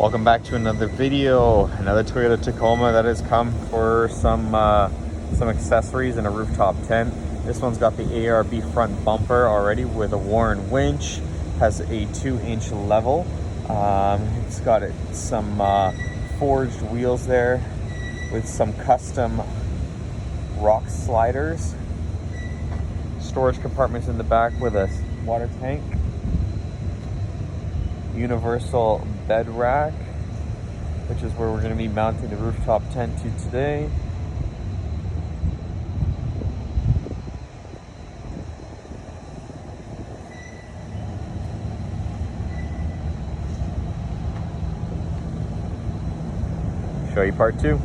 Welcome back to another video. Another Toyota Tacoma that has come for some accessories and a rooftop tent. This one's got the ARB front bumper already with a Warren winch. Has a 2-inch level. It's got some forged wheels there with some custom rock sliders. Storage compartments in the back with a water tank. Universal bed rack, which is where we're going to be mounting the rooftop tent to today. Show you part 2.